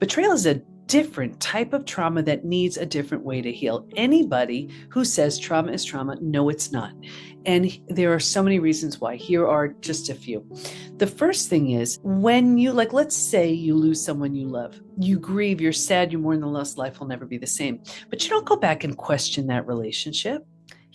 Betrayal is a different type of trauma that needs a different way to heal. Anybody who says trauma is trauma, no, it's not. And there are so many reasons why. Here are just a few. The first thing is when you, like, let's say you lose someone you love, you grieve, you're sad, you mourn the lost, life will never be the same. But you don't go back and question that relationship.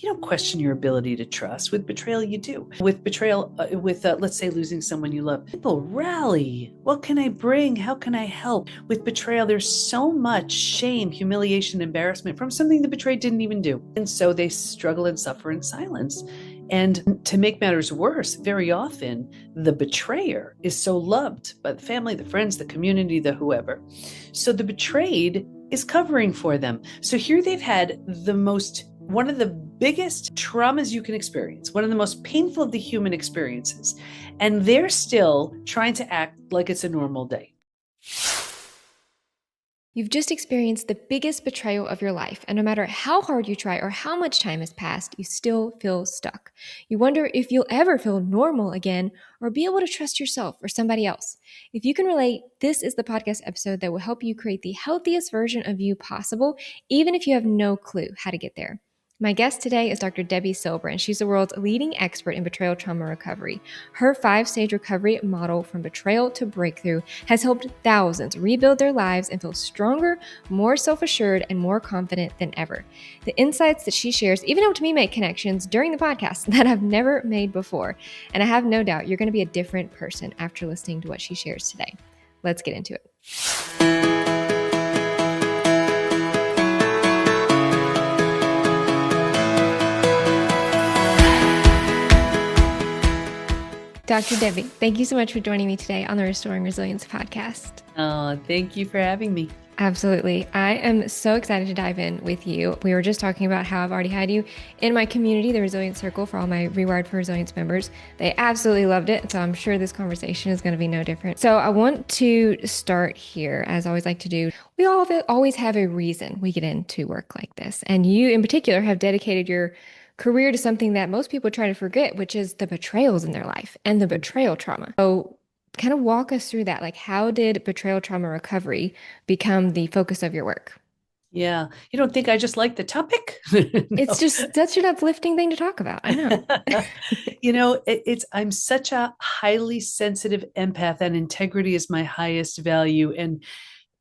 You don't question your ability to trust. With betrayal, you do. With betrayal, let's say losing someone you love, people rally. What can I bring? How can I help? With betrayal, there's so much shame, humiliation, embarrassment from something the betrayed didn't even do. And so they struggle and suffer in silence. And to make matters worse, very often the betrayer is so loved by the family, the friends, the community, the whoever. So the betrayed is covering for them. So here they've had one of the biggest traumas you can experience, one of the most painful of the human experiences, and they're still trying to act like it's a normal day. You've just experienced the biggest betrayal of your life, and no matter how hard you try or how much time has passed, you still feel stuck. You wonder if you'll ever feel normal again or be able to trust yourself or somebody else. If you can relate, this is the podcast episode that will help you create the healthiest version of you possible, even if you have no clue how to get there. My guest today is Dr. Debi Silber, and she's the world's leading expert in betrayal trauma recovery. Her 5-stage recovery model from betrayal to breakthrough has helped thousands rebuild their lives and feel stronger, more self-assured, and more confident than ever. The insights that she shares even helped me make connections during the podcast that I've never made before. And I have no doubt you're going to be a different person after listening to what she shares today. Let's get into it. Dr. Debi, thank you so much for joining me today on the Restoring Resilience podcast. Thank you for having me. Absolutely. I am so excited to dive in with you. We were just talking about how I've already had you in my community, the Resilience Circle, for all my Rewired for Resilience members. They absolutely loved it. So I'm sure this conversation is going to be no different. So I want to start here, as I always like to do. We all always have a reason we get into work like this. And you in particular have dedicated your career to something that most people try to forget, which is the betrayals in their life and the betrayal trauma. So kind of walk us through that. Like, how did betrayal trauma recovery become the focus of your work? Yeah. You don't think I just like the topic? It's just such an uplifting thing to talk about. I know. I'm such a highly sensitive empath, and integrity is my highest value. And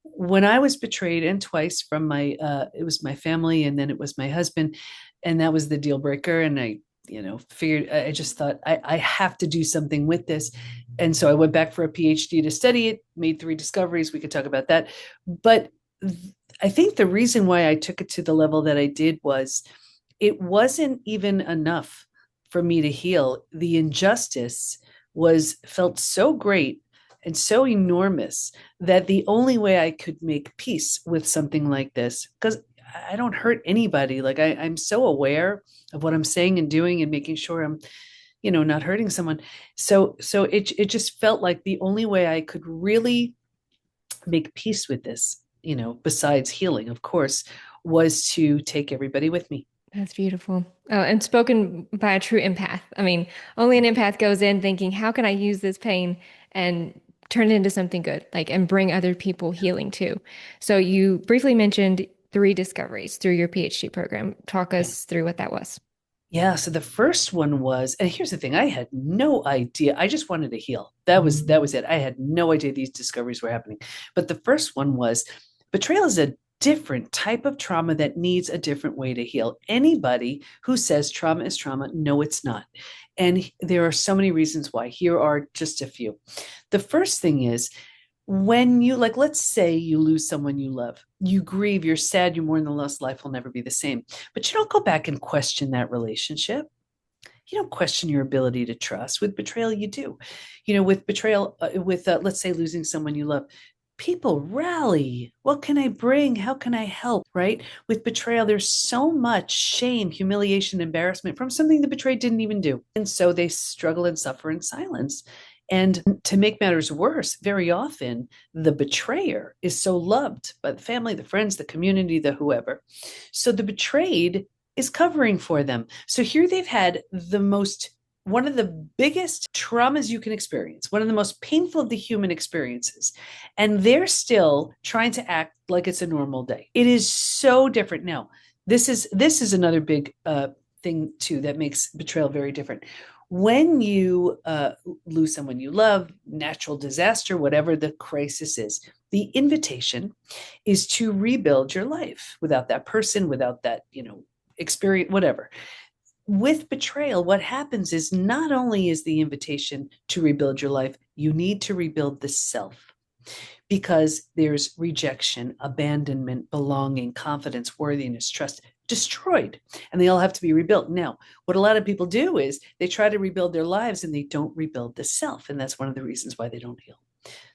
when I was betrayed, and twice from it was my family, and then it was my husband, and that was the deal breaker. And I just thought I have to do something with this. And so I went back for a PhD to study it, made 3 discoveries. We could talk about that. But I think the reason why I took it to the level that I did was it wasn't even enough for me to heal. The injustice felt so great and so enormous that the only way I could make peace with something like this, because I don't hurt anybody. Like I'm so aware of what I'm saying and doing and making sure I'm, not hurting someone. So it just felt like the only way I could really make peace with this, besides healing, of course, was to take everybody with me. That's beautiful. Oh, and spoken by a true empath. I mean, only an empath goes in thinking, how can I use this pain and turn it into something good, and bring other people healing too. So you briefly mentioned 3 discoveries through your PhD program. Talk us through what that was. Yeah. So the first one was, and here's the thing, I had no idea. I just wanted to heal. That was it. I had no idea these discoveries were happening. But the first one was betrayal is a different type of trauma that needs a different way to heal. Anybody who says trauma is trauma, no, it's not. And there are so many reasons why. Here are just a few. The first thing is when you, let's say you lose someone you love, you grieve, you're sad, you mourn the lost, life will never be the same. But you don't go back and question that relationship. You don't question your ability to trust. With betrayal, you do. With betrayal, let's say losing someone you love, people rally. What can I bring? How can I help? Right? With betrayal, there's so much shame, humiliation, embarrassment from something the betrayed didn't even do. And so they struggle and suffer in silence. And to make matters worse, very often the betrayer is so loved by the family, the friends, the community, the whoever. So the betrayed is covering for them. So here they've had one of the biggest traumas you can experience, one of the most painful of the human experiences. And they're still trying to act like it's a normal day. It is so different. Now, this is another big thing too that makes betrayal very different. When you lose someone you love, natural disaster, whatever the crisis is, the invitation is to rebuild your life without that person, without that, experience, whatever. With betrayal, what happens is not only is the invitation to rebuild your life, you need to rebuild the self because there's rejection, abandonment, belonging, confidence, worthiness, trust destroyed, and they all have to be rebuilt. Now, what a lot of people do is they try to rebuild their lives and they don't rebuild the self, and that's one of the reasons why they don't heal.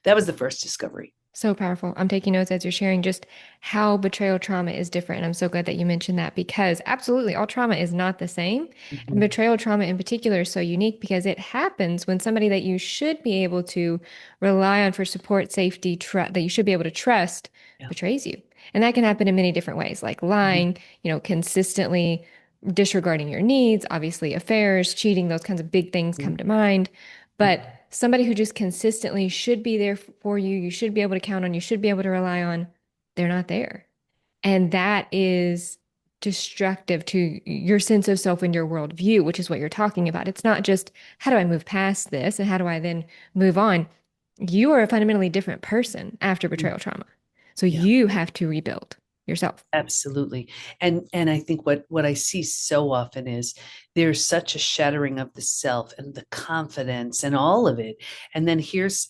That was the first discovery. So powerful. I'm taking notes as you're sharing just how betrayal trauma is different. And I'm so glad that you mentioned that because absolutely all trauma is not the same. And Mhm. betrayal trauma in particular is so unique because it happens when somebody that you should be able to rely on for support, safety, that you should be able to trust Yeah. betrays you. And that can happen in many different ways, like Mhm. lying, consistently disregarding your needs, obviously affairs, cheating, those kinds of big things come to mind. But somebody who just consistently should be there for you, you should be able to count on, you should be able to rely on, they're not there. And that is destructive to your sense of self and your worldview, which is what you're talking about. It's not just how do I move past this and how do I then move on? You are a fundamentally different person after Mhm. betrayal trauma. So Yeah. you have to rebuild yourself. Absolutely. And I think what I see so often is there's such a shattering of the self and the confidence and all of it. And then here's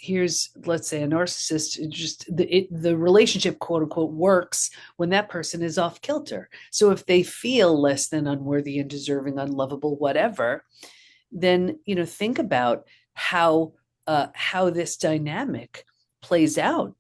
let's say a narcissist, just the relationship quote unquote works when that person is off kilter. So if they feel less than unworthy and deserving, unlovable, whatever, then think about how this dynamic plays out.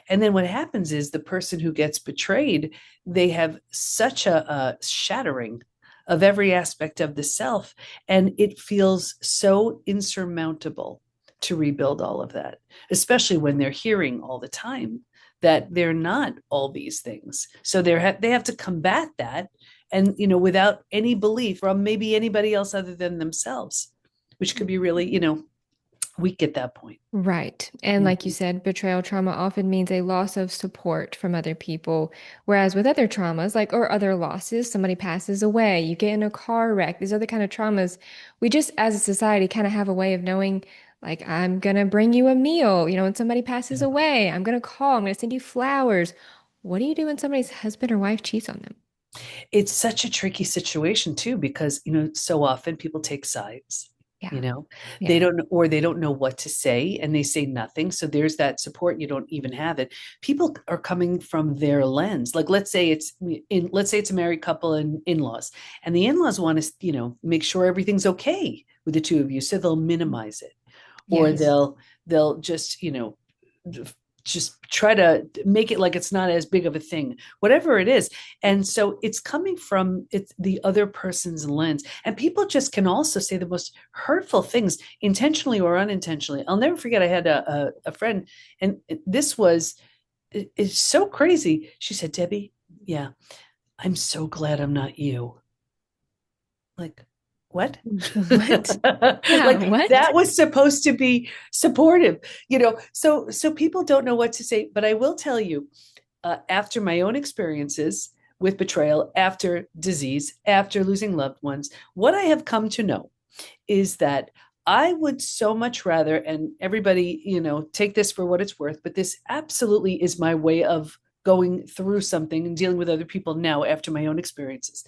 And then what happens is the person who gets betrayed, they have such a shattering of every aspect of the self, and it feels so insurmountable to rebuild all of that, especially when they're hearing all the time that they're not all these things. So they have to combat that, and without any belief from maybe anybody else other than themselves, which could be really weak at that point. Right. And like you Mhm. said, betrayal trauma often means a loss of support from other people. Whereas with other traumas, like, or other losses, somebody passes away, you get in a car wreck, these other kind of traumas, we just as a society kind of have a way of knowing, like, I'm going to bring you a meal. When somebody passes Yeah. away, I'm going to call, I'm going to send you flowers. What do you do when somebody's husband or wife cheats on them? It's such a tricky situation too, because so often people take sides. Yeah. you know they Yeah. don't, or they don't know what to say and they say nothing, so there's that support, you don't even have it. People are coming from their lens, like let's say it's a married couple and in-laws, and the in-laws want to make sure everything's okay with the two of you, so they'll minimize it, or Yes. they'll just just try to make it like it's not as big of a thing, whatever it is. And so it's coming from it's the other person's lens, and people just can also say the most hurtful things intentionally or unintentionally. I'll never forget, I had a friend, and it's so crazy. She said, Debbie, yeah, I'm so glad I'm not you. Like, what? What? Yeah. Like What? that was supposed to be supportive, so people don't know what to say. But I will tell you, after my own experiences with betrayal, after disease, after losing loved ones, what I have come to know is that I would so much rather, and everybody, take this for what it's worth, but this absolutely is my way of going through something and dealing with other people now after my own experiences.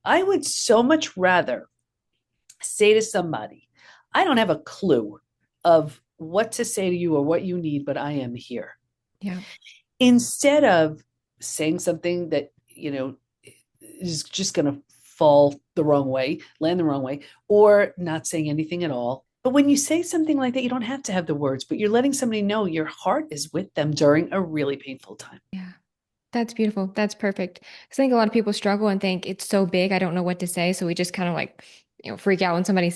I would so much rather say to somebody, I don't have a clue of what to say to you or what you need, but I am here. Yeah. Instead of saying something that, is just going to fall the wrong way, land the wrong way, or not saying anything at all. But when you say something like that, you don't have to have the words, but you're letting somebody know your heart is with them during a really painful time. Yeah. That's beautiful. That's perfect. I think a lot of people struggle and think it's so big, I don't know what to say. So we just kind of like, freak out when somebody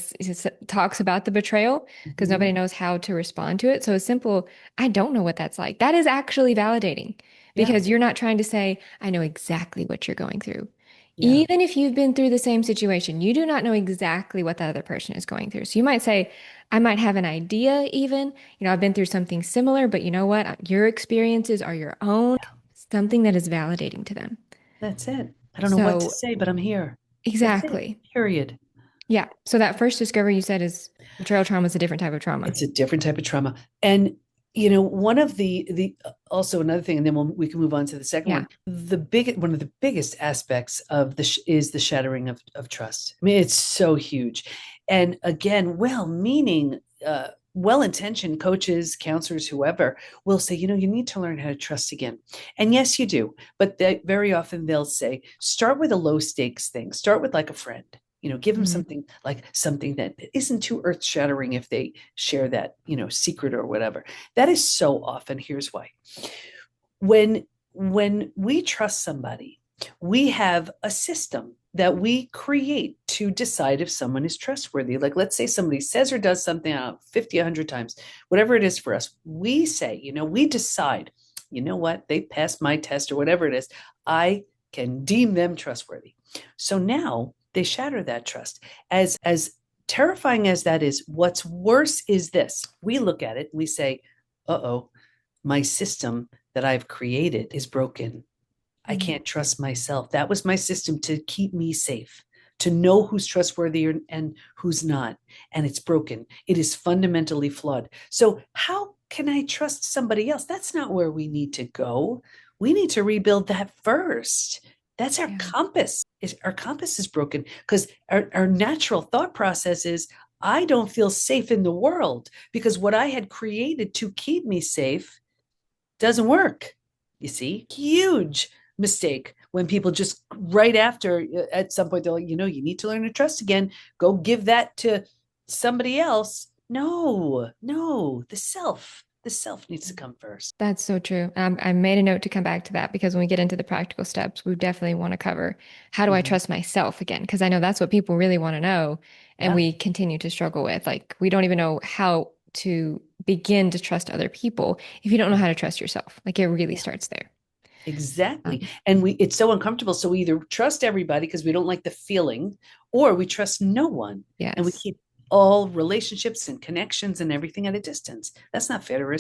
talks about the betrayal because Mhm. nobody knows how to respond to it. So a simple, I don't know what that's like. That is actually validating Yeah. because you're not trying to say, I know exactly what you're going through. Yeah. Even if you've been through the same situation, you do not know exactly what the other person is going through. So you might say, I might have an idea even, I've been through something similar, but you know what? Your experiences are your own, something that is validating to them. That's it. I don't know what to So say, but I'm here. That's it. exactly. Period. Yeah. So that first discovery you said is betrayal trauma is a different type of trauma. It's a different type of trauma. And one of the also another thing, and then we can move on to the second Yeah. one. One of the biggest aspects of is the shattering of trust. I mean, it's so huge. And again, well-meaning, well-intentioned coaches, counselors, whoever will say, you need to learn how to trust again. And yes, you do. But very often they'll say, start with a low stakes thing. Start with like a friend. Give them Mhm. something that isn't too earth shattering if they share that, secret or whatever. That is so often. Here's why. When we trust somebody, we have a system that we create to decide if someone is trustworthy. Like, let's say somebody says or does something 50, 100 times, whatever it is for us, we say, we decide, what, they passed my test or whatever it is, I can deem them trustworthy. So now they shatter that trust. As terrifying as that is, what's worse is this. We look at it and we say, uh-oh, my system that I've created is broken. I Mhm. can't trust myself. That was my system to keep me safe, to know who's trustworthy and who's not. And it's broken. It is fundamentally flawed. So how can I trust somebody else? That's not where we need to go. We need to rebuild that first. That's our Yeah. compass. Our compass is broken because our natural thought process is, I don't feel safe in the world because what I had created to keep me safe doesn't work. You see, huge mistake when people just right after, at some point, they're like, you need to learn to trust again. Go give that to somebody else. No, no, the self needs to come first. That's so true. I made a note to come back to that because when we get into the practical steps, we definitely want to cover how do I Mhm. trust myself again? Because I know that's what people really want to know. And Yeah, we continue to struggle with. Like, we don't even know how to begin to trust other people if you don't know yeah, how to trust yourself. Like, it really yeah. starts there. Exactly. Um, And it's so uncomfortable. So we either trust everybody because we don't like the feeling, or we trust no one. And we yes. keep all relationships and connections and everything at a distance. That's not fair to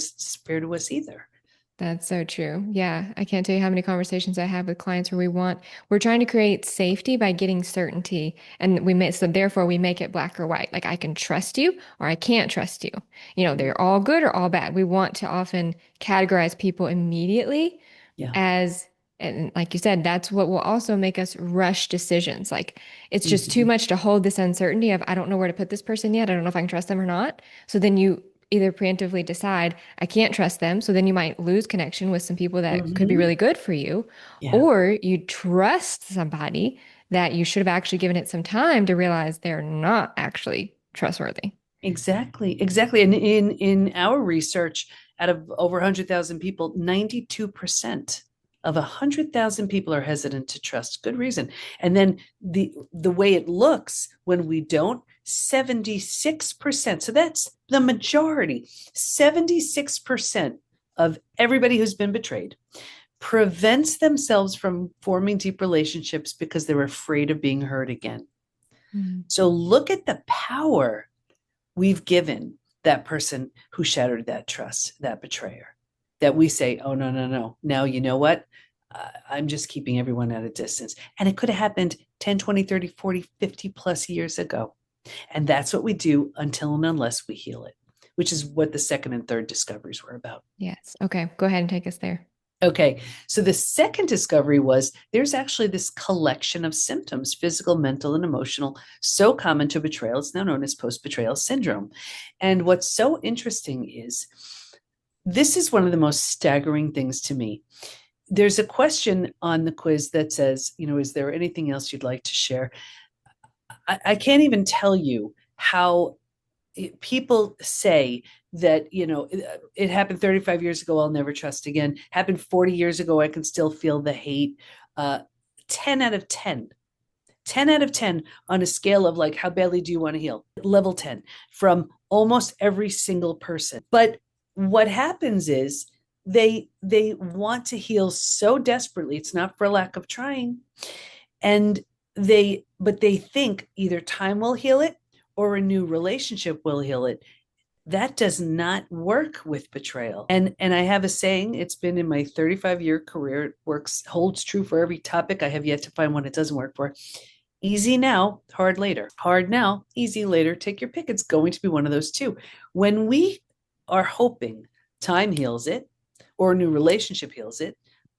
us either. That's so true. Yeah. I can't tell you how many conversations I have with clients where we're trying to create safety by getting certainty. And so therefore we make it black or white. Like, I can trust you or I can't trust you. Mhm. They're all good or all bad. We want to often categorize people immediately Yeah. as, and like you said, that's what will also make us rush decisions. Like, it's just too Mhm. much to hold this uncertainty of, I don't know where to put this person yet. I don't know if I can trust them or not. So then you either preemptively decide, I can't trust them. So then you might lose connection with some people that could be Mhm. really good for you. Yeah. Or you trust somebody that you should have actually given it some time to realize they're not actually trustworthy. Exactly. Exactly. And in our research, out of over 100,000 people, 92% of 100,000 people are hesitant to trust. Good reason. And then the way it looks when we don't, 76%. So that's the majority. 76% of everybody who's been betrayed prevents themselves from forming deep relationships because they're afraid of being hurt again. Mm. So look at the power we've given that person who shattered that trust, that betrayer, that we say, oh, no, no, no. Now, you know what? I'm just keeping everyone at a distance. And it could have happened 10, 20, 30, 40, 50 plus years ago. And that's what we do until and unless we heal it, which is what the second and third discoveries were about. Yes. Okay. Go ahead and take us there. Okay, so the second discovery was there's actually this collection of symptoms, physical, mental, and emotional, so common to betrayal. It's now known as post betrayal syndrome. And what's so interesting is this is one of the most staggering things to me. There's a question on the quiz that says, is there anything else you'd like to share? I can't even tell you how people say that, it happened 35 years ago, I'll never trust again. Happened 40 years ago, I can still feel the hate. uh 10 out of 10, 10 out of 10 on a scale of like, how badly do you want to heal? Level 10 from almost every single person. But what happens is they want to heal so desperately. It's not for lack of trying. And they think either time will heal it or a new relationship will heal it. That does not work with betrayal. And I have a saying, it's been in my 35-year career, it works, holds true for every topic. I have yet to find one it doesn't work for. Easy now, hard later. Hard now, easy later. Take your pick. It's going to be one of those two. When we are hoping time heals it or a new relationship heals it,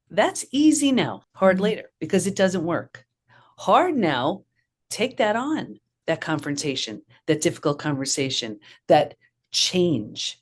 that's easy now, hard later, because it doesn't work. Hard now, take that on, that confrontation, that difficult conversation, that change.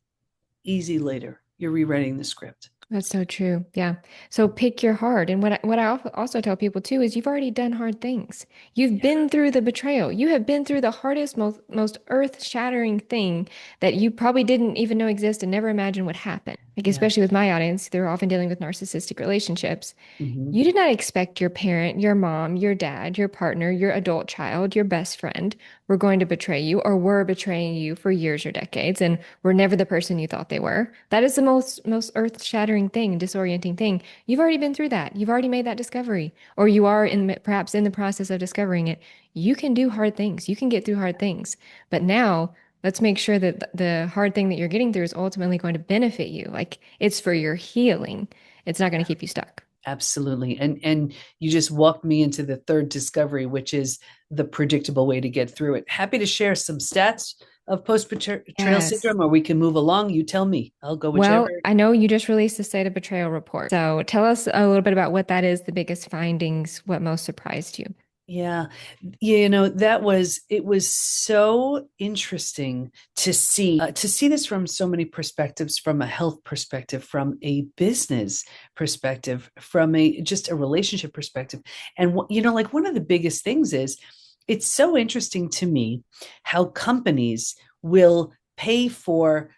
Easy later. You're rewriting the script. That's so true. Yeah. So pick your hard. And what I also tell people too is you've already done hard things. You've been through the betrayal. You have been through the hardest, most earth-shattering thing that you probably didn't even know existed and never imagined would happen. Like, Yeah. especially with my audience, they're often dealing with narcissistic relationships. Mhm. You did not expect your parent, your mom, your dad, your partner, your adult child, your best friend were going to betray you or were betraying you for years or decades and were never the person you thought they were. That is the most earth-shattering thing and disorienting thing. You've already been through that. You've already made that discovery, or you are perhaps in the process of discovering it. You can do hard things. You can get through hard things. But now let's make sure that the hard thing that you're getting through is ultimately going to benefit you. Like it's for your healing. It's not going to keep you stuck. Absolutely. And you just walked me into the third discovery, which is the predictable way to get through it. Happy to share some stats of post betrayal Yes. syndrome, or we can move along. You tell me. I'll go whichever. Well, I know you just released the state of betrayal report. So tell us a little bit about what that is, the biggest findings, what most surprised you. Yeah. It was so interesting to see this from so many perspectives, from a health perspective, from a business perspective, from a just a relationship perspective. And like one of the biggest things is it's so interesting to me how companies will pay for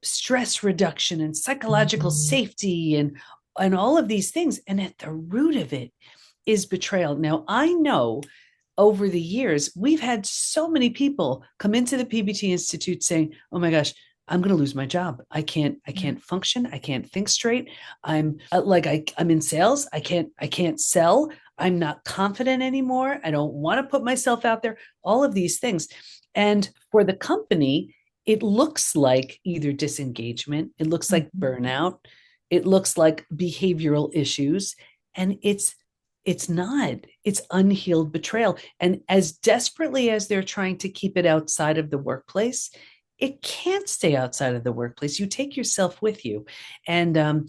stress reduction and psychological safety and all of these things. And at the root of it is betrayal. Now, I know over the years, we've had so many people come into the PBT Institute saying, "Oh my gosh, I'm going to lose my job. I Yeah. can't function. I can't think straight. I'm in sales. I can't sell. I'm not confident anymore. I don't want to put myself out there." All of these things. And for the company, it looks like either disengagement, it looks like Mhm. burnout, it looks like behavioral issues, and it's not. It's unhealed betrayal. And as desperately as they're trying to keep it outside of the workplace, it can't stay outside of the workplace. You take yourself with you. And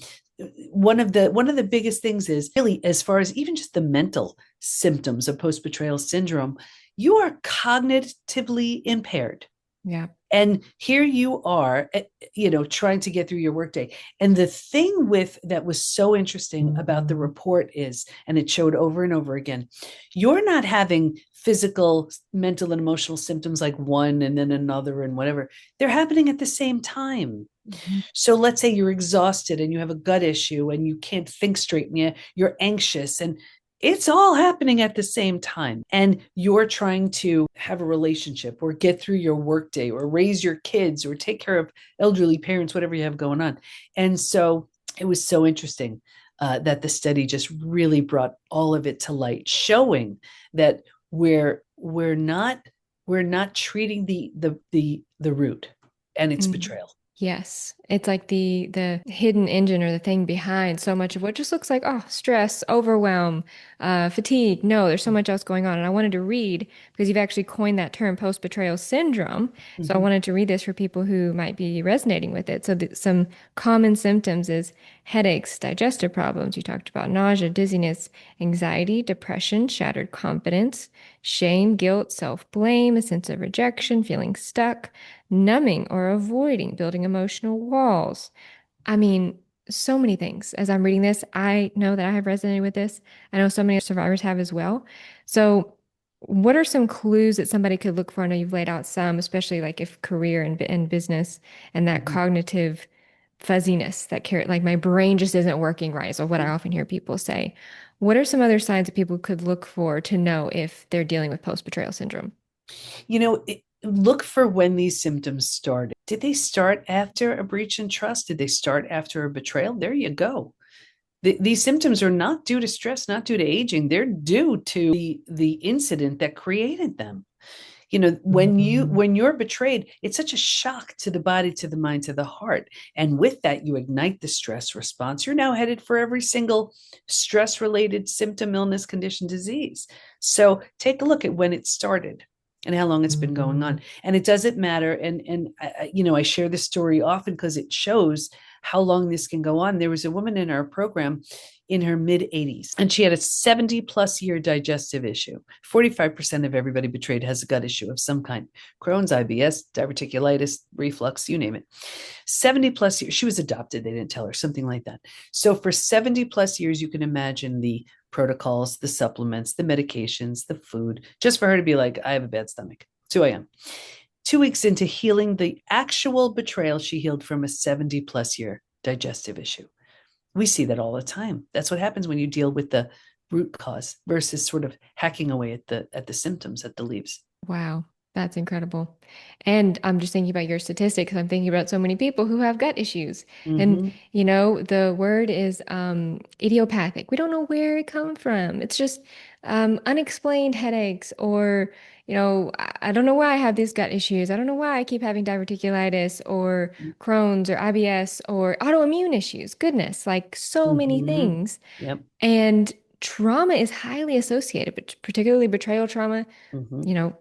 one of the biggest things is really, as far as even just the mental symptoms of post betrayal syndrome, you are cognitively impaired. Yeah. And here you are, trying to get through your workday. And the thing with that was so interesting about the report is, and it showed over and over again, you're not having physical, mental, and emotional symptoms like one and then another and whatever. They're happening at the same time. Mhm. So let's say you're exhausted and you have a gut issue and you can't think straight and you're anxious, and it's all happening at the same time. And you're trying to have a relationship or get through your workday or raise your kids or take care of elderly parents, whatever you have going on. And so it was so interesting that the study just really brought all of it to light, showing that we're not treating the root, and it's Mhm. betrayal. Yes, it's like the hidden engine or the thing behind so much of what just looks like, oh, stress, overwhelm, fatigue. No, there's so much else going on. And I wanted to read because you've actually coined that term, post-betrayal syndrome. So I Mhm. wanted to read this for people who might be resonating with it. So some common symptoms is headaches, digestive problems. You talked about nausea, dizziness, anxiety, depression, shattered confidence, shame, guilt, self-blame, a sense of rejection, feeling stuck, numbing or avoiding, building emotional walls. I mean, so many things. As I'm reading this, I know that I have resonated with this. I know so many survivors have as well. So, what are some clues that somebody could look for? I know you've laid out some, especially like if career and business and that Mhm. cognitive fuzziness that like my brain just isn't working right, is what I often hear people say. What are some other signs that people could look for to know if they're dealing with post-betrayal syndrome? Look for when these symptoms started. Did they start after a breach in trust? Did they start after a betrayal? There you go. These symptoms are not due to stress, not due to aging. They're due to the incident that created them. When you're betrayed, it's such a shock to the body, to the mind, to the heart. And with that, you ignite the stress response. You're now headed for every single stress related symptom, illness, condition, disease. So take a look at when it started and how long it's been going on. And it doesn't matter. And I share this story often because it shows how long this can go on. There was a woman in our program in her mid 80s, and she had a 70+ year digestive issue. 45% of everybody betrayed has a gut issue of some kind: Crohn's, IBS, diverticulitis, reflux, you name it. 70+ years. She was adopted. They didn't tell her, something like that. So for 70+ years, you can imagine the protocols, the supplements, the medications, the food, just for her to be like, I have a bad stomach. It's who I am. 2 weeks into healing the actual betrayal, she healed from a 70+ year digestive issue. We see that all the time. That's what happens when you deal with the root cause versus sort of hacking away at the symptoms, at the leaves. Wow, that's incredible. And I'm just thinking about your statistics. I'm thinking about so many people who have gut issues. And, Mm-hmm. the word is idiopathic. We don't know where it comes from. It's just unexplained headaches, or, I don't know why I have these gut issues. I don't know why I keep having diverticulitis or Crohn's or IBS or autoimmune issues. Goodness, like so many Mm-hmm. things. Yep. And trauma is highly associated, but particularly betrayal trauma. Mm-hmm. you know,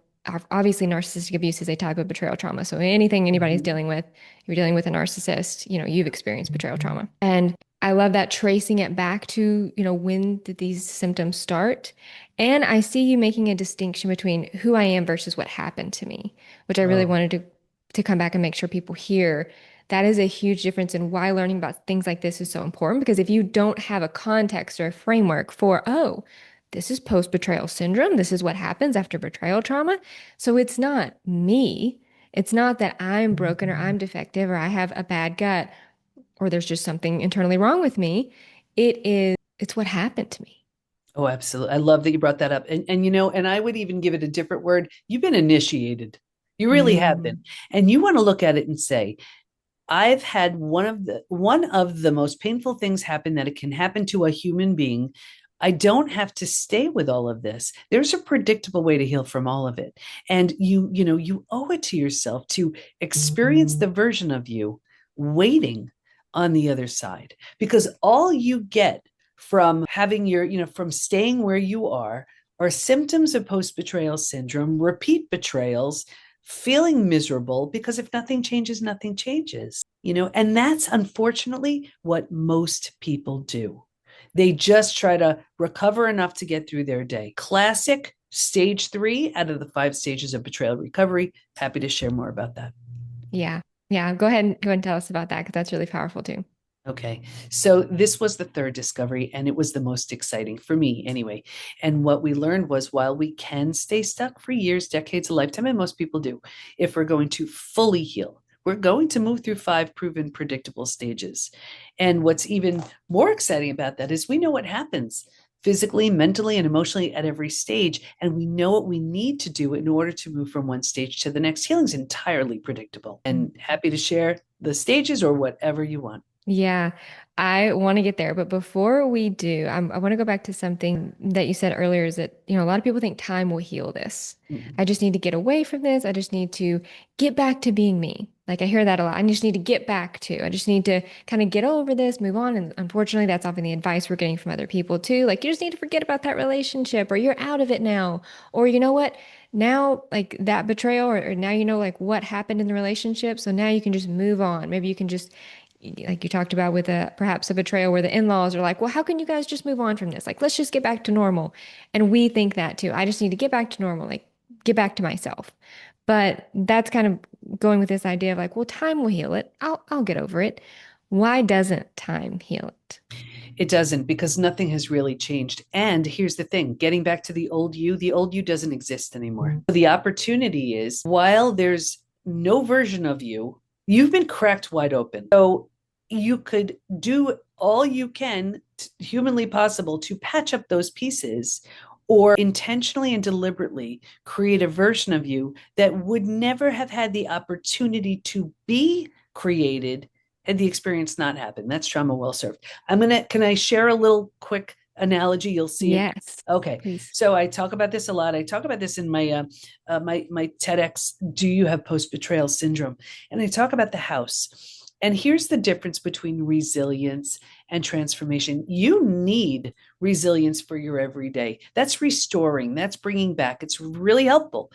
Obviously narcissistic abuse is a type of betrayal trauma. So anything anybody's Mm-hmm. dealing with, if you're dealing with a narcissist, you've experienced betrayal trauma. And I love that, tracing it back to, when did these symptoms start? And I see you making a distinction between who I am versus what happened to me, which I really Oh, wanted to come back and make sure people hear. That is a huge difference in why learning about things like this is so important. Because if you don't have a context or a framework for, oh, this is post betrayal syndrome, this is what happens after betrayal trauma. So it's not me. It's not that I'm broken or I'm defective or I have a bad gut or there's just something internally wrong with me. It's what happened to me. oh, absolutely. I love that you brought that up. And I would even give it a different word. You've been initiated. You really have been. Mm. And you want to look at it and say, I've had one of the most painful things happen that it can happen to a human being. I don't have to stay with all of this. There's a predictable way to heal from all of it. And you owe it to yourself to experience the version of you waiting on the other side. Because all you get from having from staying where you are symptoms of post-betrayal syndrome, repeat betrayals, feeling miserable, because if nothing changes, nothing changes, and that's unfortunately what most people do. They just try to recover enough to get through their day. Classic stage 3 out of the 5 stages of betrayal recovery. Happy to share more about that. Yeah. Yeah. Go ahead and tell us about that, because that's really powerful too. Okay. So this was the third discovery, and it was the most exciting for me anyway. And what we learned was, while we can stay stuck for years, decades, a lifetime, and most people do, if we're going to fully heal, we're going to move through 5 proven predictable stages. And what's even more exciting about that is we know what happens physically, mentally, and emotionally at every stage. And we know what we need to do in order to move from one stage to the next. Healing's entirely predictable, and happy to share the stages or whatever you want. Yeah, I want to get there. But before we do, I want to go back to something that you said earlier, is that, a lot of people think time will heal this. Mhm. I just need to get away from this. I just need to get back to being me. Like I hear that a lot. I just need to get back to, I just need to kind of get over this, move on. And unfortunately, that's often the advice we're getting from other people too. Like, you just need to forget about that relationship, or you're out of it now. Or you know what? Now, like that betrayal, or now you know like what happened in the relationship. So now you can just move on. Maybe you can just, like you talked about with perhaps a betrayal where the in-laws are like, well, how can you guys just move on from this? Like, let's just get back to normal. And we think that too. I just need to get back to normal, like get back to myself. But that's kind of going with this idea of like, well, time will heal it. I'll get over it. Why doesn't time heal it? It doesn't, because nothing has really changed. And here's the thing, getting back to the old you doesn't exist anymore. The opportunity is, while there's no version of you, you've been cracked wide open. So you could do all you can humanly possible to patch up those pieces, or intentionally and deliberately create a version of you that would never have had the opportunity to be created and the experience not happen. That's trauma well served. Can I share a little quick analogy? You'll see it. Yes, Okay. please. So I talk about this a lot. I talk about this in my TEDx, Do You Have Post Betrayal Syndrome? And I talk about the house. And here's the difference between resilience and transformation. You need resilience for your everyday. That's restoring, that's bringing back. It's really helpful.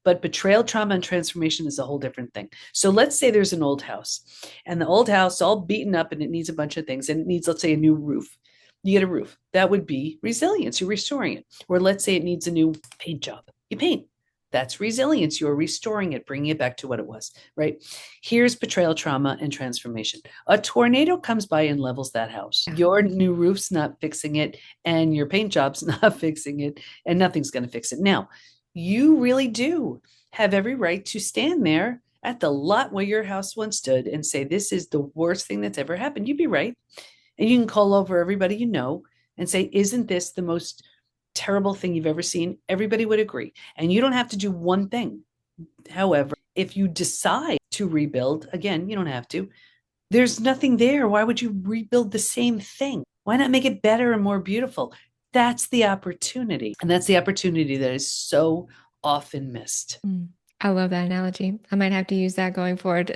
But betrayal, trauma, and transformation is a whole different thing. So let's say there's an old house, and the old house all beaten up and it needs a bunch of things, and it needs, let's say, a new roof. You get a roof. That would be resilience. You're restoring it. Or let's say it needs a new paint job. You paint. That's resilience. You're restoring it, bringing it back to what it was, right? Here's betrayal, trauma, and transformation. A tornado comes by and levels that house. Your new roof's not fixing it, and your paint job's not fixing it, and nothing's going to fix it. Now, you really do have every right to stand there at the lot where your house once stood and say, this is the worst thing that's ever happened. You'd be right. And you can call over everybody you know and say, isn't this the most terrible thing you've ever seen? Everybody would agree. And you don't have to do one thing. However, if you decide to rebuild, again, you don't have to. There's nothing there. Why would you rebuild the same thing? Why not make it better and more beautiful? That's the opportunity. And that's the opportunity that is so often missed. I love that analogy. I might have to use that going forward.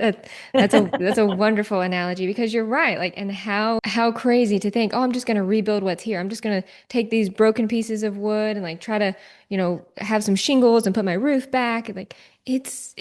That's a wonderful analogy because you're right. Like, and how crazy to think, oh, I'm just going to rebuild what's here. I'm just going to take these broken pieces of wood and like try to, have some shingles and put my roof back. Like, it's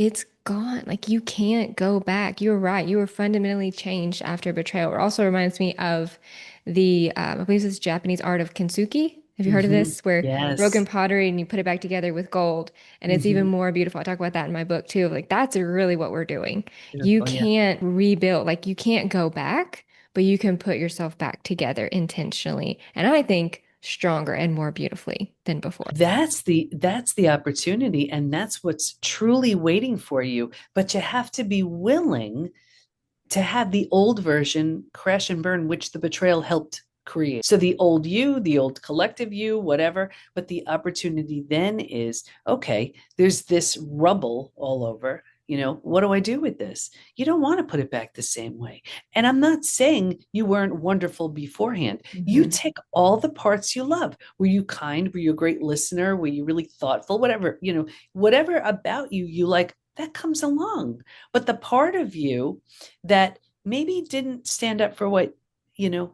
gone. Like, you can't go back. You're right. You were fundamentally changed after betrayal. It also reminds me of the, I believe it's Japanese art of kintsugi. Have you heard of this? Where broken Yes. pottery and you put it back together with gold and it's even more beautiful. I talk about that in my book too. Like that's really what we're doing. You Beautiful. Yeah. can't rebuild, like you can't go back, but you can put yourself back together intentionally. And I think stronger and more beautifully than before. That's the opportunity, and that's what's truly waiting for you. But you have to be willing to have the old version crash and burn, which the betrayal helped create. So the old you, the old collective you, whatever. But the opportunity then is, okay, there's this rubble all over. What do I do with this? You don't want to put it back the same way. And I'm not saying you weren't wonderful beforehand. You take all the parts you love. Were you kind? Were you a great listener? Were you really thoughtful? Whatever about you like, that comes along. But the part of you that maybe didn't stand up for what you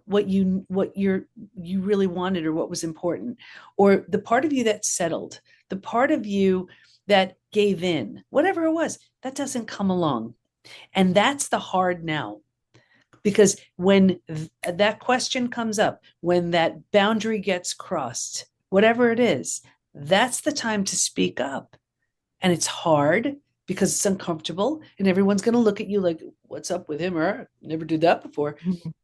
really wanted or what was important, or the part of you that settled, the part of you that gave in, whatever it was, that doesn't come along. And that's the hard now. Because when that question comes up, when that boundary gets crossed, whatever it is, that's the time to speak up. And it's hard because it's uncomfortable and everyone's going to look at you like, what's up with him or her? Never did that before.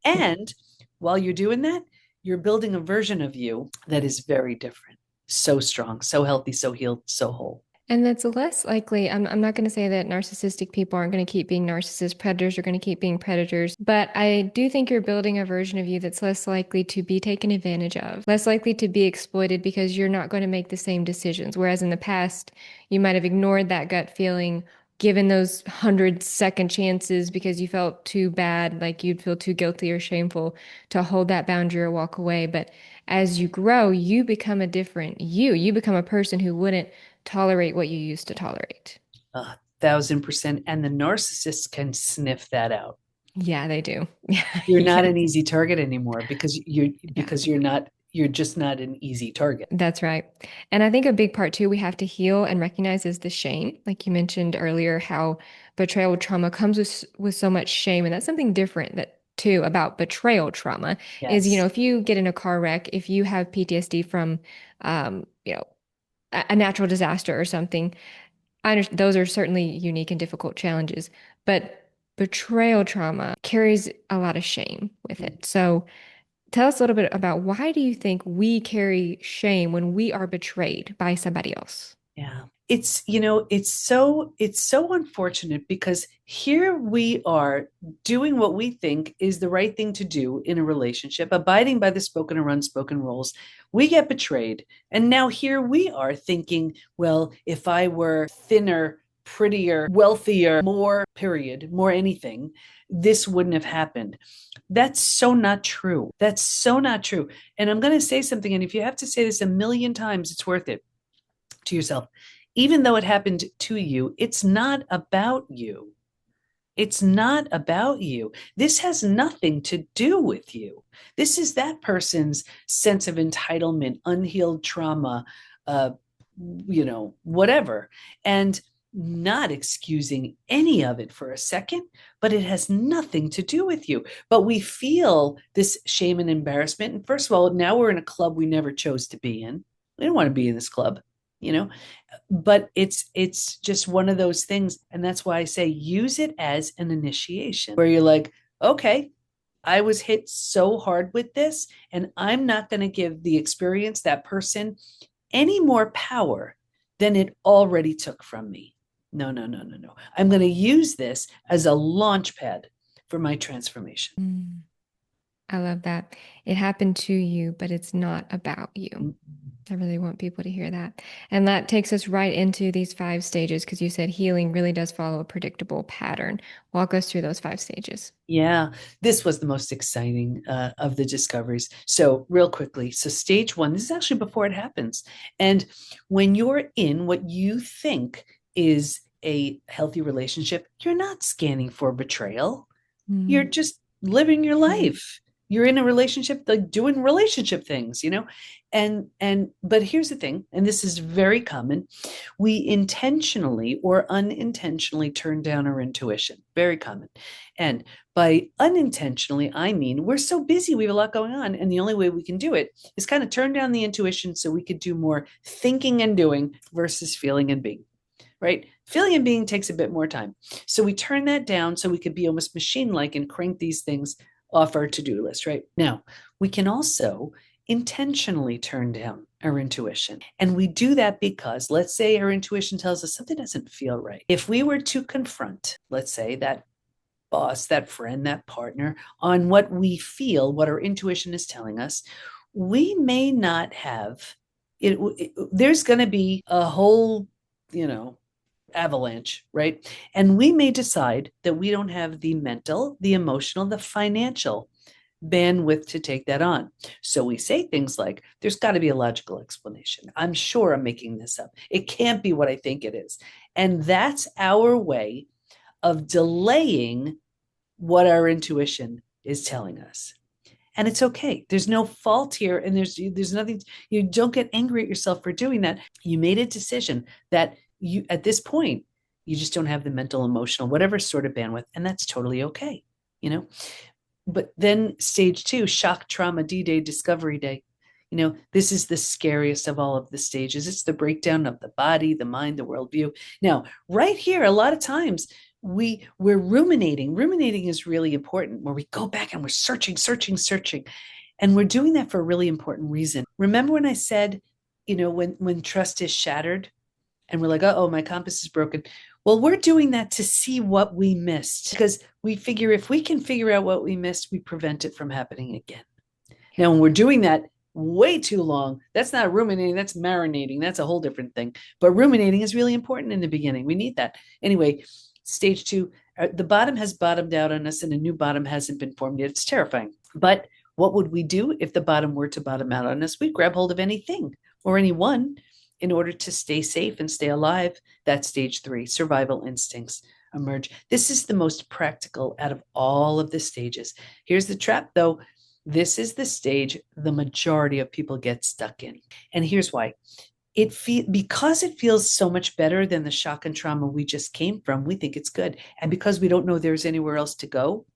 And while you're doing that, you're building a version of you that is very different, so strong, so healthy, so healed, so whole. And that's less likely. I'm not going to say that narcissistic people aren't going to keep being narcissists, predators are going to keep being predators, but I do think you're building a version of you that's less likely to be taken advantage of, less likely to be exploited because you're not going to make the same decisions. Whereas in the past, you might have ignored that gut feeling, given those 100-second chances because you felt too bad, like you'd feel too guilty or shameful to hold that boundary or walk away. But as you grow, you become a different you. You become a person who wouldn't tolerate what you used to tolerate. 1,000%. And the narcissists can sniff that out. Yeah, they do. Yeah. You're not Yeah. an easy target anymore because you're Yeah. you're just not an easy target. That's right. And I think a big part too, we have to heal and recognize is the shame. Like you mentioned earlier, how betrayal trauma comes with so much shame. And that's something different that too about betrayal trauma is, Yes. if you get in a car wreck, if you have PTSD from, um, you know, a natural disaster or something, I understand those are certainly unique and difficult challenges, but betrayal trauma carries a lot of shame with it. So tell us a little bit about why do you think we carry shame when we are betrayed by somebody else? Yeah. It's so unfortunate because here we are doing what we think is the right thing to do in a relationship, abiding by the spoken or unspoken rules. We get betrayed. And now here we are thinking, well, if I were thinner, prettier, wealthier, more period, more anything, this wouldn't have happened. That's so not true. That's so not true. And I'm going to say something. And if you have to say this a million times, it's worth it to yourself. Even though it happened to you, it's not about you. It's not about you. This has nothing to do with you. This is that person's sense of entitlement, unhealed trauma, uh, whatever. And not excusing any of it for a second, but it has nothing to do with you. But we feel this shame and embarrassment. And first of all, now we're in a club we never chose to be in. We didn't want to be in this club, you know, but it's just one of those things. And that's why I say use it as an initiation where you're like, okay, I was hit so hard with this, and I'm not going to give the experience, that person, any more power than it already took from me. No, no, no, no, no. I'm going to use this as a launch pad for my transformation. I love that. It happened to you, but it's not about you. Mm-hmm. I really want people to hear that. And that takes us right into these 5 stages, because you said healing really does follow a predictable pattern. Walk us through those 5 stages. Yeah, this was the most exciting of the discoveries. So, real quickly, so stage 1, this is actually before it happens. And when you're in what you think is a healthy relationship, you're not scanning for betrayal. You're just living your life. You're in a relationship, like doing relationship things, but here's the thing, and this is very common. We intentionally or unintentionally turn down our intuition. Very common. And by unintentionally, I mean we're so busy, we have a lot going on, and the only way we can do it is kind of turn down the intuition so we could do more thinking and doing versus feeling and being. Right? Feeling and being takes a bit more time. So we turn that down so we could be almost machine-like and crank these things off our to-do list, right? Now, we can also intentionally turn down our intuition. And we do that because, let's say our intuition tells us something doesn't feel right. If we were to confront, let's say, that boss, that friend, that partner on what we feel, what our intuition is telling us, we may not have it. There's going to be a whole, avalanche, right? And we may decide that we don't have the mental, the emotional, the financial bandwidth to take that on. So we say things like, there's got to be a logical explanation. I'm sure I'm making this up. It can't be what I think it is. And that's our way of delaying what our intuition is telling us. And it's okay. There's no fault here. And there's nothing, you don't get angry at yourself for doing that. You made a decision that you, at this point, you just don't have the mental, emotional, whatever sort of bandwidth. And that's totally okay, But then stage 2, shock, trauma, D-Day, discovery day. This is the scariest of all of the stages. It's the breakdown of the body, the mind, the worldview. Now, right here, a lot of times we're ruminating. Ruminating is really important, where we go back and we're searching. And we're doing that for a really important reason. Remember when I said, when trust is shattered and we're like, oh, my compass is broken. Well, we're doing that to see what we missed, because we figure if we can figure out what we missed, we prevent it from happening again. Now, when we're doing that way too long, that's not ruminating, that's marinating. That's a whole different thing. But ruminating is really important in the beginning. We need that. Anyway, stage 2, the bottom has bottomed out on us and a new bottom hasn't been formed yet. It's terrifying. But what would we do if the bottom were to bottom out on us? We'd grab hold of anything or anyone in order to stay safe and stay alive. That's stage 3, survival instincts emerge. This is the most practical out of all of the stages. Here's the trap, though. This is the stage the majority of people get stuck in. And here's why. Because it feels so much better than the shock and trauma we just came from, we think it's good. And because we don't know there's anywhere else to go,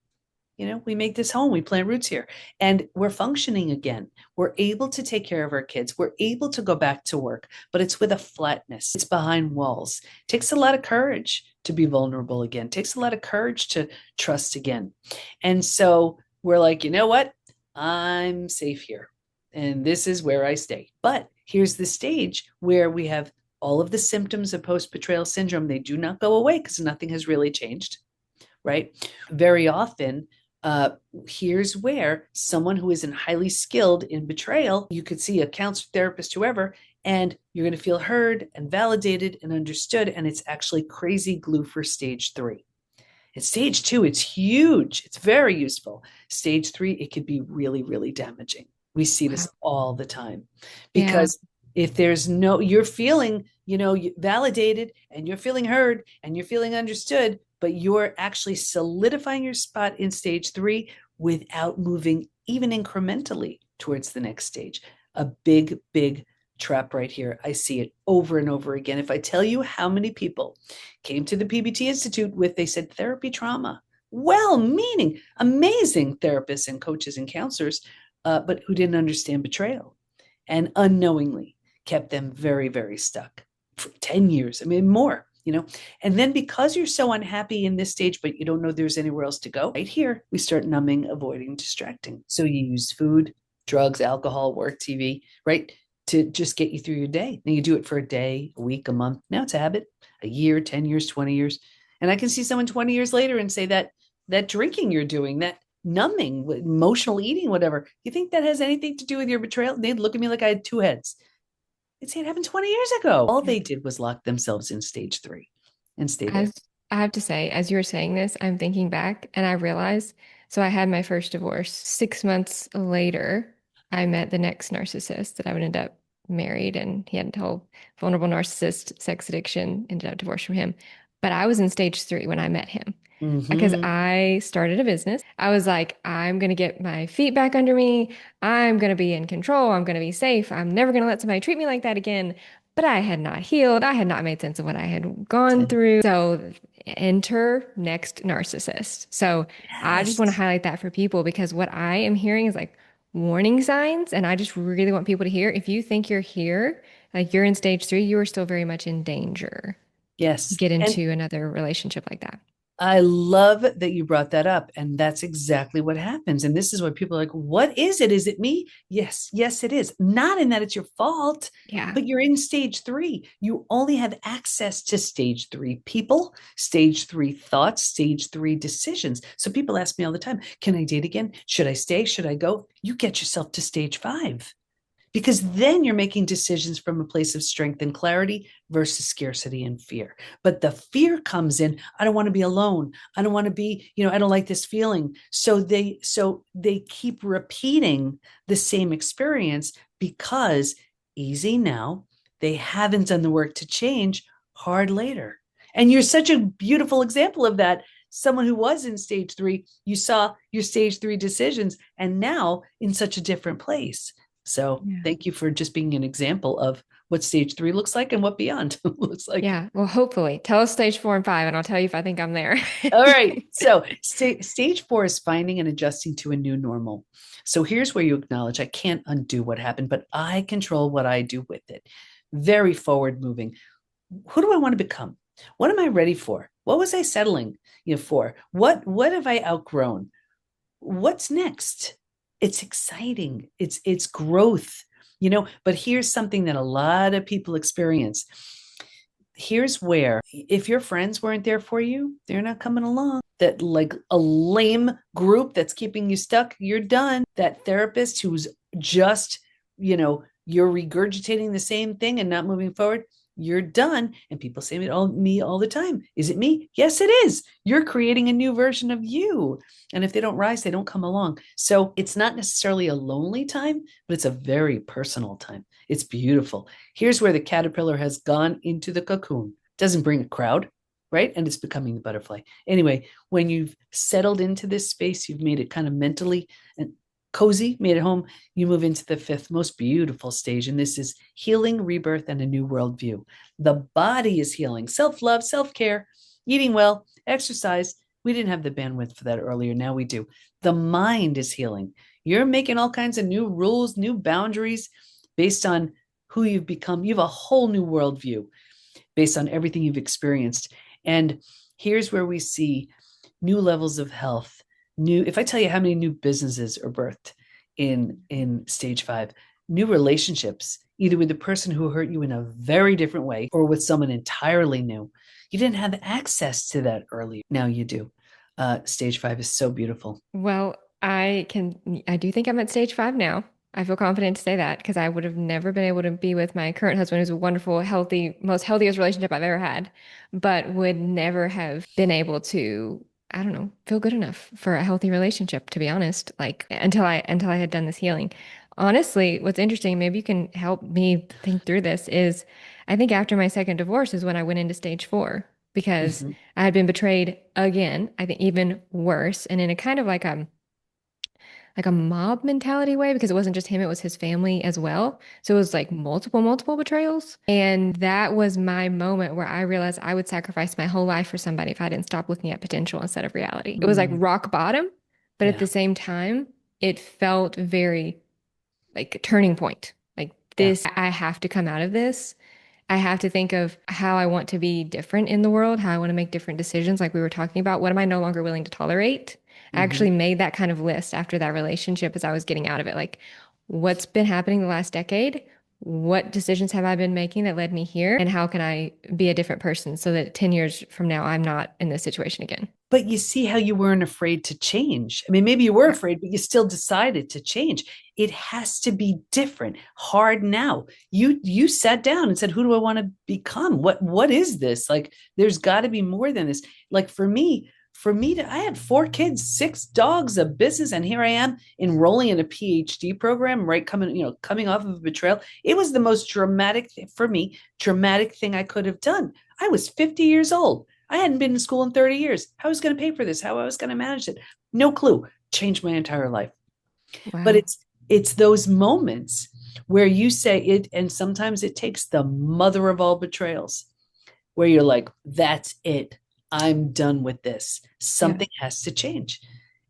we make this home, we plant roots here, and we're functioning again. We're able to take care of our kids. We're able to go back to work, but it's with a flatness. It's behind walls. It takes a lot of courage to be vulnerable again. It takes a lot of courage to trust again. And so we're like, you know what? I'm safe here. And this is where I stay. But here's the stage where we have all of the symptoms of post-betrayal syndrome. They do not go away because nothing has really changed, right? Very often, here's where someone who isn't highly skilled in betrayal, you could see a counselor, therapist, whoever, And you're going to feel heard and validated and understood. And it's actually crazy glue for stage 3. At stage 2, it's huge. It's very useful. Stage 3, it could be really, really damaging. We see Wow. this all the time Yeah. because if there's no, you're feeling, validated and you're feeling heard and you're feeling understood, but you're actually solidifying your spot in stage 3 without moving even incrementally towards the next stage. A big, big trap right here. I see it over and over again. If I tell you how many people came to the PBT Institute with, they said, therapy trauma, well-meaning, amazing therapists and coaches and counselors, but who didn't understand betrayal and unknowingly kept them very, very stuck for 10 years. I mean, more, and then because you're so unhappy in this stage, but you don't know there's anywhere else to go, right here, we start numbing, avoiding, distracting. So you use food, drugs, alcohol, work, TV, right? To just get you through your day. And you do it for a day, a week, a month. Now it's a habit, a year, 10 years, 20 years. And I can see someone 20 years later and say that drinking you're doing, that numbing, emotional eating, whatever, you think that has anything to do with your betrayal? They'd look at me like I had two heads. They'd say it happened 20 years ago. All they did was lock themselves in stage 3 and stay there. As I have to say, as you were saying this, I'm thinking back and I realized, so I had my first divorce. 6 months later, I met the next narcissist that I would end up married, and he had a whole vulnerable narcissist, sex addiction, ended up divorced from him. But I was in stage 3 when I met him because Mm-hmm. I started a business. I was like, I'm going to get my feet back under me. I'm going to be in control. I'm going to be safe. I'm never going to let somebody treat me like that again. But I had not healed. I had not made sense of what I had gone through. So enter next narcissist. So I just want to Yes. highlight that for people because what I am hearing is like warning signs. And I just really want people to hear if you think you're here, like you're in stage 3, you are still very much in danger. Yes. Get And into another relationship like that. I love that you brought that up. And that's exactly what happens. And this is what people are like, what is it? Is it me? Yes, yes, it is. Not in that it's your fault, Yeah. but you're in stage 3. You only have access to stage 3 people, stage 3 thoughts, stage 3 decisions. So people ask me all the time, can I date again? Should I stay? Should I go? You get yourself to stage 5 because then you're making decisions from a place of strength and clarity versus scarcity and fear. But the fear comes in, I don't want to be alone, I don't want to be, I don't like this feeling. So they keep repeating the same experience because easy now, they haven't done the work to change, hard later. And you're such a beautiful example of that. Someone who was in stage 3, you saw your stage 3 decisions, and now in such a different place. So Yeah. thank you for just being an example of what stage 3 looks like and what beyond looks like. Yeah. Well, hopefully. Tell us stage 4 and 5, and I'll tell you if I think I'm there. All right. So stage 4 is finding and adjusting to a new normal. So here's where you acknowledge I can't undo what happened, but I control what I do with it. Very forward moving. Who do I want to become? What am I ready for? What was I settling, for? What have I outgrown? What's next? It's exciting. It's growth, but here's something that a lot of people experience. Here's where if your friends weren't there for you, they're not coming along. That like a lame group that's keeping you stuck, you're done. That therapist who's just, you're regurgitating the same thing and not moving forward, you're done. And people say me all the time. Is it me? Yes, it is. You're creating a new version of you. And if they don't rise, they don't come along. So it's not necessarily a lonely time, but it's a very personal time. It's beautiful. Here's where the caterpillar has gone into the cocoon. Doesn't bring a crowd, right? And it's becoming the butterfly. Anyway, when you've settled into this space, you've made it kind of mentally and cozy, made it home, you move into the 5th most beautiful stage. And this is healing, rebirth, and a new worldview. The body is healing, self-love, self-care, eating well, exercise. We didn't have the bandwidth for that earlier. Now we do. The mind is healing. You're making all kinds of new rules, new boundaries based on who you've become. You have a whole new worldview based on everything you've experienced. And here's where we see new levels of health. If I tell you how many new businesses are birthed in stage 5, new relationships, either with the person who hurt you in a very different way or with someone entirely new. You didn't have access to that earlier. Now you do. Stage 5 is so beautiful. Well, I do think I'm at stage 5 now. I feel confident to say that because I would have never been able to be with my current husband, who's a wonderful, healthy, most healthiest relationship I've ever had, but would never have been able to, I don't know, feel good enough for a healthy relationship, to be honest, like until I had done this healing. Honestly, what's interesting, maybe you can help me think through this, is I think after my second divorce is when I went into stage 4 because Hmm. I had been betrayed again, I think even worse, and in a kind of like a mob mentality way because it wasn't just him, it was his family as well. So it was like multiple betrayals. And that was my moment where I realized I would sacrifice my whole life for somebody if I didn't stop looking at potential instead of reality. It was like Mm, rock bottom, but at yeah, the same time, it felt very like a turning point. Like yeah. this, I have to come out of this. I have to think of how I want to be different in the world, how I want to make different decisions, like we were talking about. What am I no longer willing to tolerate? I Hmm. actually made that kind of list after that relationship as I was getting out of it. Like, what's been happening the last decade? What decisions have I been making that led me here? And how can I be a different person so that 10 years from now, I'm not in this situation again? But you see how you weren't afraid to change. I mean, maybe you were Yeah. afraid, but you still decided to change. It has to be different. Hard now. You sat down and said, "Who do I want to become? What is this? Like, there's got to be more than this." Like I had 4 kids, 6 dogs, a business, and here I am enrolling in a PhD program, right? Coming off of a betrayal. It was the most dramatic thing I could have done. I was 50 years old. I hadn't been in school in 30 years. How I was going to pay for this, how I was going to manage it. No clue. Changed my entire life. But Wow. it's those moments where you say it, and sometimes it takes the mother of all betrayals, where you're like, that's it. I'm done with this. Yeah. Something has to change.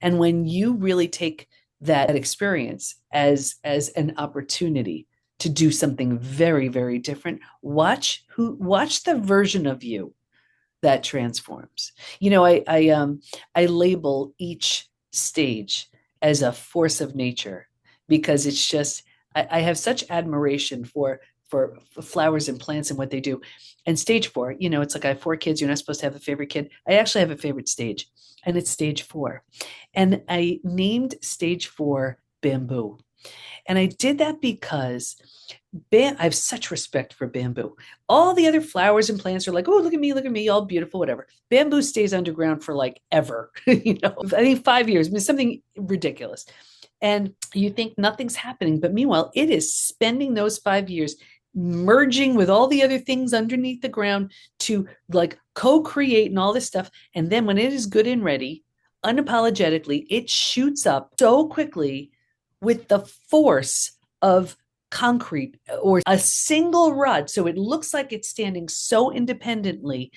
And when you really take that experience as an opportunity to do something very, very different, watch the version of you that transforms. I label each stage as a force of nature because it's just I have such admiration for flowers and plants and what they do. And stage 4, it's like I have 4 kids. You're not supposed to have a favorite kid. I actually have a favorite stage, and it's stage 4. And I named stage 4 bamboo. And I did that because I have such respect for bamboo. All the other flowers and plants are like, oh, look at me, all beautiful, whatever. Bamboo stays underground for like ever, I think 5 years, I mean, something ridiculous. And you think nothing's happening. But meanwhile, it is spending those 5 years merging with all the other things underneath the ground to like co-create and all this stuff. And then when it is good and ready, unapologetically, it shoots up so quickly with the force of concrete or a single rod. So it looks like it's standing so independently.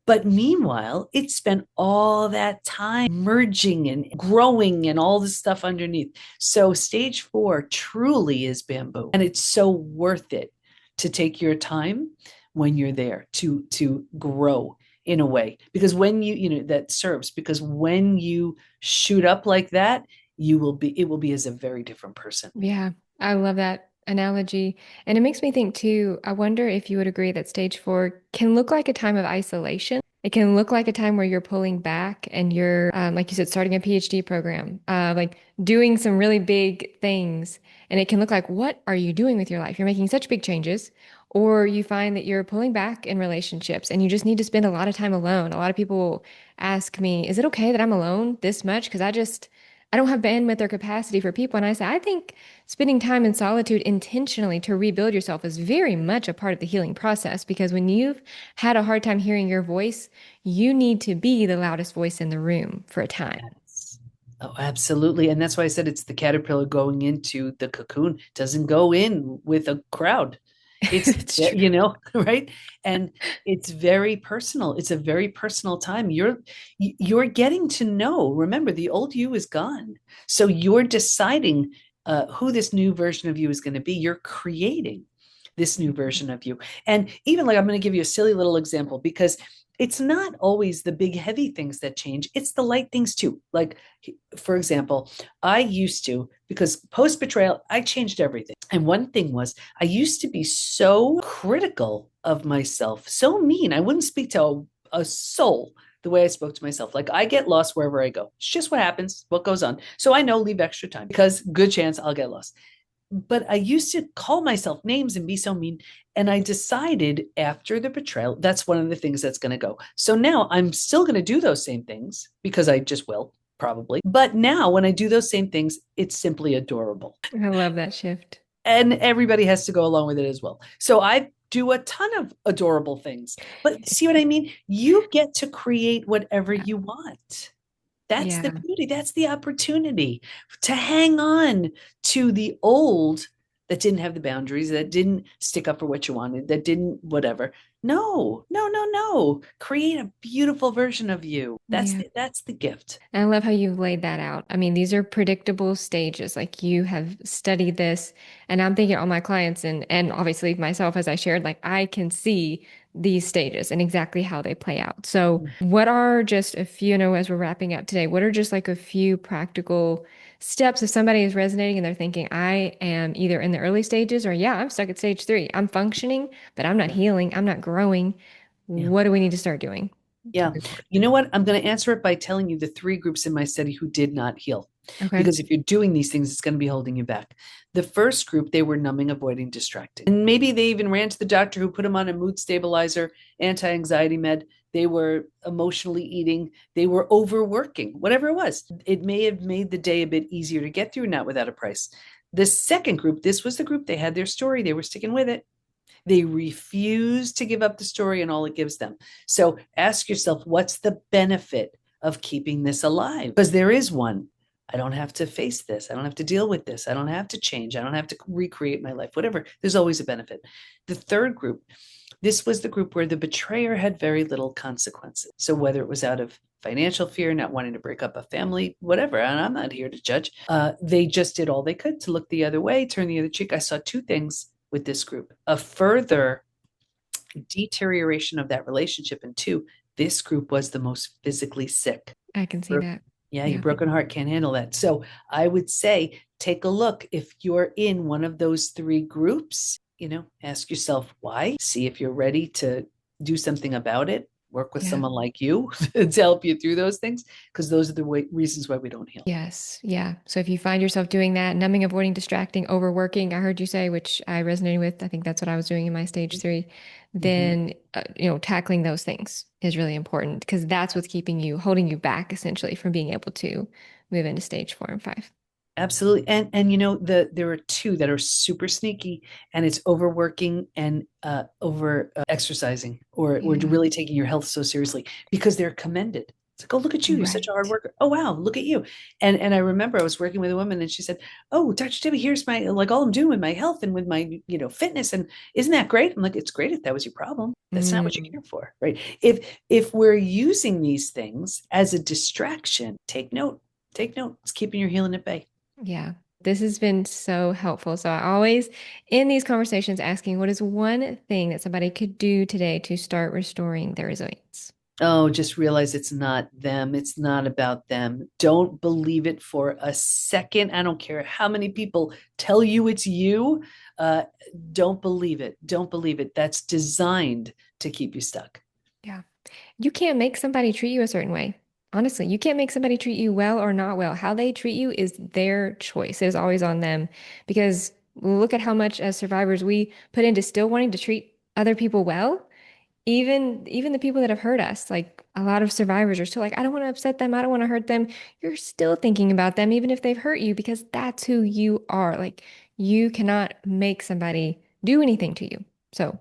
But meanwhile, it spent all that time merging and growing and all this stuff underneath. So stage 4 truly is bamboo. And it's so worth it to take your time when you're there to grow in a way. Because when that serves, because when you shoot up like that, it will be as a very different person. Yeah, I love that analogy. And it makes me think too, I wonder if you would agree that stage 4 can look like a time of isolation. It can look like a time where you're pulling back and you're, like you said, starting a PhD program, like doing some really big things. And it can look like, what are you doing with your life? You're making such big changes. Or you find that you're pulling back in relationships and you just need to spend a lot of time alone. A lot of people ask me, is it okay that I'm alone this much? Because I don't have bandwidth or capacity for people. And I say, I think spending time in solitude intentionally to rebuild yourself is very much a part of the healing process because when you've had a hard time hearing your voice, you need to be the loudest voice in the room for a time. Yes. Oh, absolutely. And that's why I said it's the caterpillar going into the cocoon. It doesn't go in with a crowd. It's, It's true. right? And it's very personal. It's a very personal time. You're getting to know. Remember, the old you is gone. So you're deciding who this new version of you is going to be. You're creating this new version of you. And even like I'm going to give you a silly little example because it's not always the big heavy things that change. It's the light things too. Like, for example, I used to, because post betrayal, I changed everything. And one thing was, I used to be so critical of myself, so mean. I wouldn't speak to a soul the way I spoke to myself. Like, I get lost wherever I go. It's just what happens, what goes on. So I know leave extra time because good chance I'll get lost. But I used to call myself names and be so mean. And I decided after the betrayal, that's one of the things that's going to go. So now I'm still going to do those same things because I just will probably. But now when I do those same things, it's simply adorable. I love that shift. And everybody has to go along with it as well. So I do a ton of adorable things. But see what I mean? You get to create whatever Yeah. you want. That's the Yeah. beauty. That's the opportunity to hang on to the old that didn't have the boundaries, that didn't stick up for what you wanted, that didn't whatever. No, no, no, no. Create a beautiful version of you. Yeah. That's the gift. And I love how you've laid that out. I mean, these are predictable stages. Like you have studied this, and I'm thinking all my clients and obviously myself, as I shared, like I can see these stages and exactly how they play out. So, what are just a few, as we're wrapping up today, what are just like a few practical steps if somebody is resonating and they're thinking, I am either in the early stages or, yeah, I'm stuck at stage 3. I'm functioning, but I'm not Yeah. healing, I'm not growing. Yeah. What do we need to start doing to Yeah. move forward? You know what? I'm going to answer it by telling you the 3 groups in my study who did not heal. Okay. Because if you're doing these things, it's going to be holding you back. The first group, they were numbing, avoiding, distracting. And maybe they even ran to the doctor who put them on a mood stabilizer, anti-anxiety med. They were emotionally eating. They were overworking, whatever it was. It may have made the day a bit easier to get through, not without a price. The second group, this was the group, they had their story. They were sticking with it. They refuse to give up the story and all it gives them. So ask yourself, what's the benefit of keeping this alive? Because there is one. I don't have to face this. I don't have to deal with this. I don't have to change. I don't have to recreate my life, whatever. There's always a benefit. The third group, this was the group where the betrayer had very little consequences. So whether it was out of financial fear, not wanting to break up a family, whatever, and I'm not here to judge, they just did all they could to look the other way, turn the other cheek. I saw 2 things with this group: a further deterioration of that relationship, and 2, this group was the most physically sick. I can see that. Yeah, your Yeah. broken heart can't handle that. So I would say take a look. If you're in one of those 3 groups, ask yourself why, see if you're ready to do something about it, work with Yeah. someone like you to help you through those things, because those are the reasons why we don't heal. Yes. Yeah. So if you find yourself doing that, numbing, avoiding, distracting, overworking, I heard you say, which I resonated with. I think that's what I was doing in my stage 3. Mhm. Then, tackling those things is really important because that's what's holding you back essentially from being able to move into stage 4 and 5. Absolutely. And there are 2 that are super sneaky, and it's overworking and over exercising, or Yeah. really taking your health so seriously because they're commended. It's like, oh, look at you. You're such a hard Right. worker. Oh, wow, look at you. And I remember I was working with a woman and she said, oh, Dr. Debbie, here's my, like, all I'm doing with my health and with my, fitness. And isn't that great? I'm like, it's great if that was your problem. That's not what you're Mm, here for, right? If we're using these things as a distraction, take note. Take note. It's keeping your healing at bay. yeah. This has been so helpful. So I always, in these conversations, asking what is one thing that somebody could do today to start restoring their resilience? Oh, just realize it's not them. It's not about them. Don't believe it for a second. I don't care how many people tell you it's you. Uh, don't believe it. Don't believe it. That's designed to keep you stuck. Yeah. You can't make somebody treat you a certain way. Honestly, you can't make somebody treat you well or not well. How they treat you is their choice. It is always on them because look at how much as survivors we put into still wanting to treat other people well. Even the people that have hurt us, like a lot of survivors are still like, I don't want to upset them. I don't want to hurt them. You're still thinking about them, even if they've hurt you, because that's who you are. Like you cannot make somebody do anything to you. So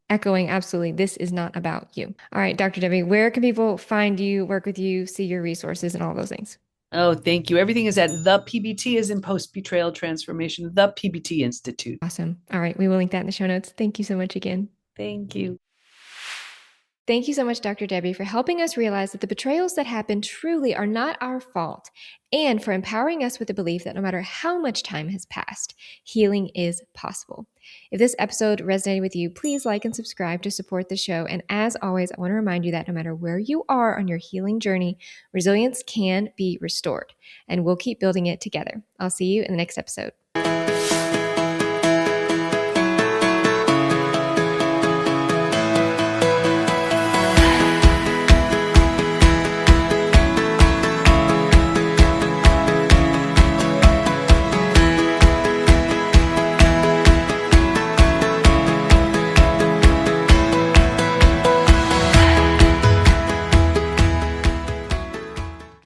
echoing absolutely, this is not about you. All right, Dr. Debbie, where can people find you, work with you, see your resources and all those things? Oh, thank you. Everything is at the PBT, is in Post Betrayal Transformation, the PBT Institute. Awesome. All right, we will link that in the show notes. Thank you so much again. Thank you. Thank you so much, Dr. Debbie, for helping us realize that the betrayals that happen truly are not our fault, and for empowering us with the belief that no matter how much time has passed, healing is possible. If this episode resonated with you, please like and subscribe to support the show. And as always, I want to remind you that no matter where you are on your healing journey, resilience can be restored, and we'll keep building it together. I'll see you in the next episode.